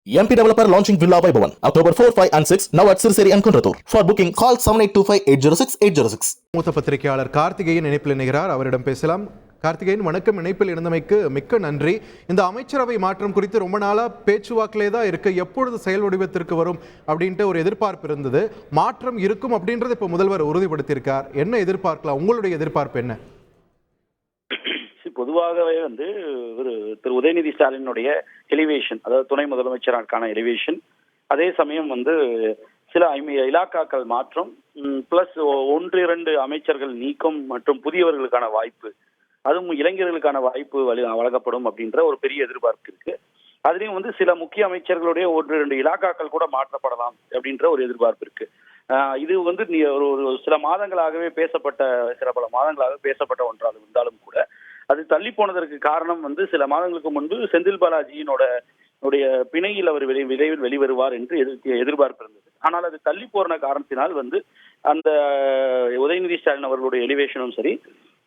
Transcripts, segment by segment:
MP Developer launching Villa Vaibhavan October 4, 5 and 6 now at Sirseri and Kunratur. For booking call 7825-806-806. மூத்த பத்திரிகையாளர் கார்த்திகேயன் இணைப்பில் இணைகிறார். அவரிடம் பேசலாம். கார்த்திகேயன் வணக்கம். இணைப்பில் இருந்தமைக்கு மிக்க நன்றி. இந்த அமைச்சரவை மாற்றம் குறித்து ரொம்ப நாளா பேச்சுவாக்கிலே தான் இருக்கு. எப்பொழுது செயல் வடிவத்திற்கு வரும் அப்படின்ட்டு ஒரு எதிர்பார்ப்பு இருந்தது. மாற்றம் இருக்கும் அப்படின்றத இப்ப முதல்வர் உறுதிப்படுத்தியிருக்கார். என்ன எதிர்பார்க்கலாம்? உங்களுடைய எதிர்பார்ப்பு என்ன? பொதுவாகவே ஒரு திரு உதயநிதி ஸ்டாலினுடைய எலிவேஷன், அதாவது துணை முதலமைச்சருக்கான எலிவேஷன், அதே சமயம் சில இலாக்காக்கள் மாற்றம் பிளஸ் 1-2 அமைச்சர்கள் நீக்கம் மற்றும் புதியவர்களுக்கான வாய்ப்பு, அதுவும் இளைஞர்களுக்கான வாய்ப்பு வழங்கப்படும் அப்படின்ற ஒரு பெரிய எதிர்பார்ப்பு இருக்கு. அதுலயும் சில முக்கிய அமைச்சர்களுடைய 1-2 இலாக்காக்கள் கூட மாற்றப்படலாம் அப்படின்ற ஒரு எதிர்பார்ப்பு இருக்கு. இது ஒரு சில மாதங்களாகவே பேசப்பட்ட ஒன்றாக இருந்தாலும் கூட அது தள்ளி போனதற்கு காரணம் சில மாதங்களுக்கு முன்பு செந்தில் பாலாஜியினுடைய பிணையில் அவர் விரைவில் வெளிவருவார் என்று எதிர்பார்ப்பு இருந்தது. ஆனால் அது தள்ளி போன காரணத்தினால் அந்த உதயநிதி ஸ்டாலின் அவர்களுடைய எலிவேஷனும் சரி,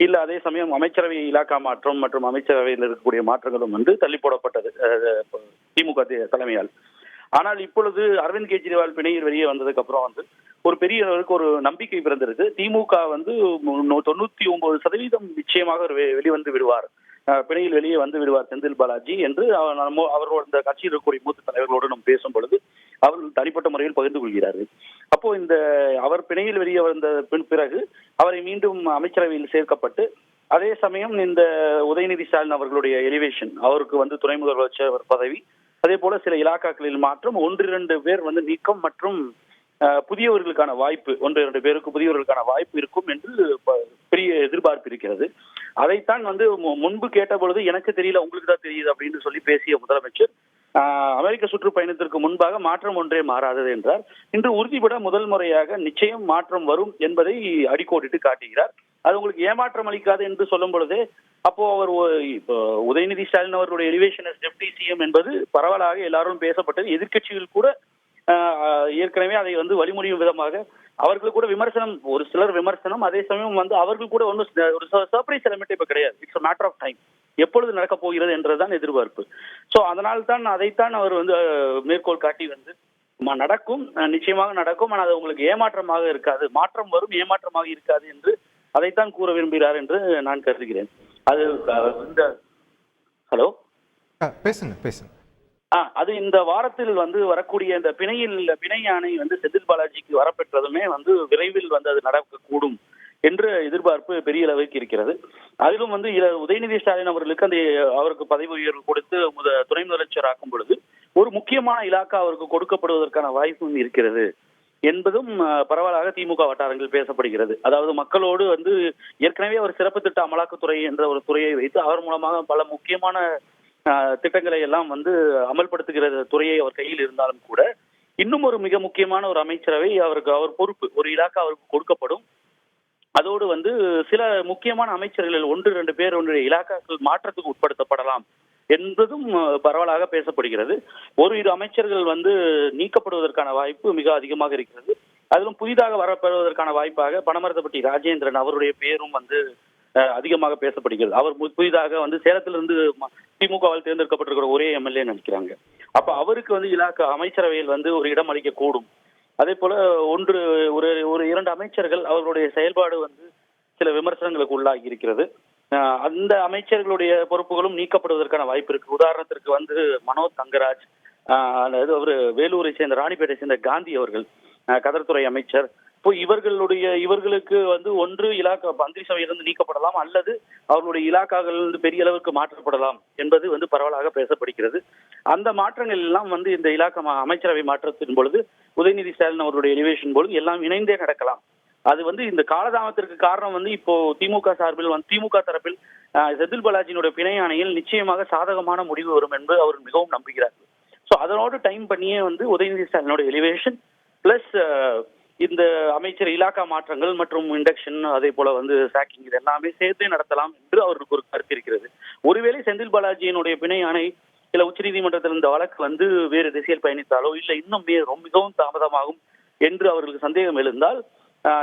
இல்ல அதே சமயம் அமைச்சரவை இலாக்கா மாற்றம் மற்றும் அமைச்சரவையில் இருக்கக்கூடிய மாற்றங்களும் தள்ளி போடப்பட்டது திமுக தலைமையால். ஆனால் இப்பொழுது அரவிந்த் கெஜ்ரிவால் பிணையில் வெளியே வந்ததுக்கு அப்புறம் ஒரு பெரிய அளவுக்கு ஒரு நம்பிக்கை பிறந்திருக்கு. திமுக 99% நிச்சயமாக வெளிவந்து விடுவார், பிணையில் வெளியே வந்து விடுவார் செந்தில் பாலாஜி என்று அவர்களோட இந்த கட்சியில் இருக்கக்கூடிய மூத்த தலைவர்களோடு நாம் பேசும் பொழுது அவர்கள் தனிப்பட்ட முறையில் பகிர்ந்து கொள்கிறார்கள். அப்போ அவர் பிணையில் வெளியே வந்த பிறகு அவரை மீண்டும் அமைச்சரவையில் சேர்க்கப்பட்டு, அதே சமயம் இந்த உதயநிதி ஸ்டாலின் அவர்களுடைய எலிவேஷன், அவருக்கு துணை முதலமைச்சர் பதவி, அதே போல சில இலாக்காக்களில் மாற்றம், 1-2 பேர் நீக்கம் மற்றும் புதியவர்களுக்கான வாய்ப்பு, 1-2 பேருக்கு புதியவர்களுக்கான வாய்ப்பு இருக்கும் என்று பெரிய எதிர்பார்ப்பு இருக்கிறது. அதைத்தான் முன்பு கேட்ட பொழுது எனக்கு தெரியல, உங்களுக்கு தான் தெரியுது அப்படின்னு சொல்லி பேசிய முதலமைச்சர் அமெரிக்க சுற்றுப்பயணத்திற்கு முன்பாக மாற்றம் ஒன்றே மாறாதது என்றார். இன்று உறுதிபட முதல் முறையாக நிச்சயம் மாற்றம் வரும் என்பதை அடிக்கோடிட்டு காட்டுகிறார். அது உங்களுக்கு ஏமாற்றம் அளிக்காது என்று சொல்லும் பொழுதே, அப்போ அவர் உதயநிதி ஸ்டாலின் அவர்களுடைய எலிவேஷன் டெப்டி சிஎம் என்பது பரவலாக எல்லாரும் பேசப்பட்டது. எதிர்கட்சிகள் கூட ஏற்கனவே அதை வழிமொழியும் விதமாக அவர்கள் கூட விமர்சனம், ஒரு சிலர் விமர்சனம், அதே சமயம் அவர்கள் கூட ஒரு சர்ப்ரைஸ் எலிமெண்ட் இப்ப கிடையாது. இட்ஸ் மேட்டர் ஆஃப் டைம், எப்பொழுது நடக்க போகிறது என்றுதான் எதிர்பார்ப்பு. சோ அதனால் தான் அதைத்தான் அவர் மேற்கோள் காட்டி நடக்கும், நிச்சயமாக நடக்கும், ஆனால் அது உங்களுக்கு ஏமாற்றமாக இருக்காது, மாற்றம் வரும், ஏமாற்றமாக இருக்காது என்று அதைத்தான் கூற விரும்புகிறார் என்று நான் கருதுகிறேன். அது ஹலோ பேசுங்க. அது இந்த வாரத்தில் வரக்கூடிய இந்த பிணை ஆணை செந்தில் பாலாஜிக்கு வரப்பெற்றதுமே விரைவில் அது நடக்கக்கூடும் என்று எதிர்பார்ப்பு பெரிய அளவுக்கு இருக்கிறது. அதிலும் உதயநிதி ஸ்டாலின் அவர்களுக்கு அவருக்கு பதவி உயர்வு கொடுத்து துணை முதலமைச்சர் ஆக்கும் பொழுது ஒரு முக்கியமான இலாக்கா அவருக்கு கொடுக்கப்படுவதற்கான வாய்ப்பும் இருக்கிறது என்பதும் பரவலாக திமுக வட்டாரங்கள் பேசப்படுகிறது. அதாவது மக்களோடு ஏற்கனவே அவர் சிறப்பு திட்ட அமலாக்கத்துறை என்ற ஒரு துறையை வைத்து அவர் மூலமாக பல முக்கியமான திட்டங்களை எல்லாம் அமல்படுத்துகிற துறையை அவர் கையில் இருந்தாலும் கூட இன்னும் ஒரு மிக முக்கியமான ஒரு அமைச்சரவை அவர் பொறுப்பு, ஒரு இலாக்கா அவருக்கு கொடுக்கப்படும். அதோடு சில முக்கியமான அமைச்சர்களில் 1-2 பேர் இலாக்காக்கள் மாற்றத்துக்கு உட்படுத்தப்படலாம் என்பதும் பரவலாக பேசப்படுகிறது. 1-2 அமைச்சர்கள் நீக்கப்படுவதற்கான வாய்ப்பு மிக அதிகமாக இருக்கிறது. அதிலும் புதிதாக வரப்படுவதற்கான வாய்ப்பாக பனமரத்தப்பட்டி ராஜேந்திரன் அவருடைய பேரும் அதிகமாக பேசப்படுகிறது. அவர் புதிதாக சேலத்திலிருந்து திமுகவால் தேர்ந்தெடுக்கப்பட்டிருக்கிற ஒரே எம்எல்ஏ நினைக்கிறாங்க. அப்ப அவருக்கு இலாக்கா அமைச்சரவையில் ஒரு இடம் அளிக்க கூடும். அதே போல 1-2 அமைச்சர்கள் அவர்களுடைய செயல்பாடு சில விமர்சனங்களுக்கு உள்ளாகி இருக்கிறது. அந்த அமைச்சர்களுடைய பொறுப்புகளும் நீக்கப்படுவதற்கான வாய்ப்பு இருக்கு. உதாரணத்திற்கு மனோஜ் தங்கராஜ், அவர் வேலூரை சேர்ந்த ராணிப்பேட்டை சேர்ந்த காந்தி அவர்கள் கதர்துறை அமைச்சர். இப்போ இவர்களுக்கு ஒன்று இலாக்கா மந்திரி சபையிலிருந்து நீக்கப்படலாம், அல்லது அவர்களுடைய இலாக்காக்கள் பெரிய அளவுக்கு மாற்றப்படலாம் என்பது பரவலாக பேசப்படுகிறது. அந்த மாற்றங்கள் எல்லாம் இந்த இலாக்கா அமைச்சரவை மாற்றத்தின் பொழுது உதயநிதி ஸ்டாலின் அவர்களுடைய எலிவேஷன் பொழுது எல்லாம் இணைந்தே நடக்கலாம். அது இந்த காலதாமத்திற்கு காரணம் இப்போ திமுக சார்பில் திமுக தரப்பில் செந்தில் பாலாஜியினுடைய பிணை ஆணையில் நிச்சயமாக சாதகமான முடிவு வரும் என்று அவர் மிகவும் நம்புகிறார். சோ அதனோடு டைம் பண்ணியே உதயநிதி ஸ்டாலினோட எலிவேஷன் பிளஸ் இந்த அமைச்சர் இலாக்கா மாற்றங்கள் மற்றும் இண்டக்ஷன், அதே போல சாக்கிங், இது எல்லாமே சேர்த்தே நடத்தலாம் என்று அவருக்கு ஒரு கருத்து இருக்கிறது. ஒருவேளை செந்தில் பாலாஜியினுடைய பிணை ஆணை இல்ல உச்சநீதிமன்றத்தில் இந்த வழக்கு வேறு திசையில் பயணித்தாலோ இல்ல இன்னும் மிகவும் தாமதமாகும் என்று அவர்களுக்கு சந்தேகம் எழுந்தால்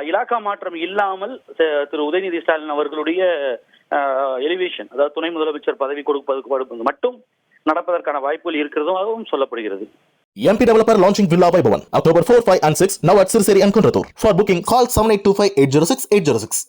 இலாக்கா மாற்றம் இல்லாமல் திரு உதயநிதி ஸ்டாலின் அவர்களுடைய எலிவேஷன், அதாவது துணை முதலமைச்சர் பதவி கொடுப்பதற்கு மட்டும் நடப்பதற்கான வாய்ப்புகள் இருக்கிறதும் சொல்லப்படுகிறது. MP Developer launching Villa Vaibhavan October 4, 5 and 6 now at Sirseri and Kunratur. For booking call 7825 806 806.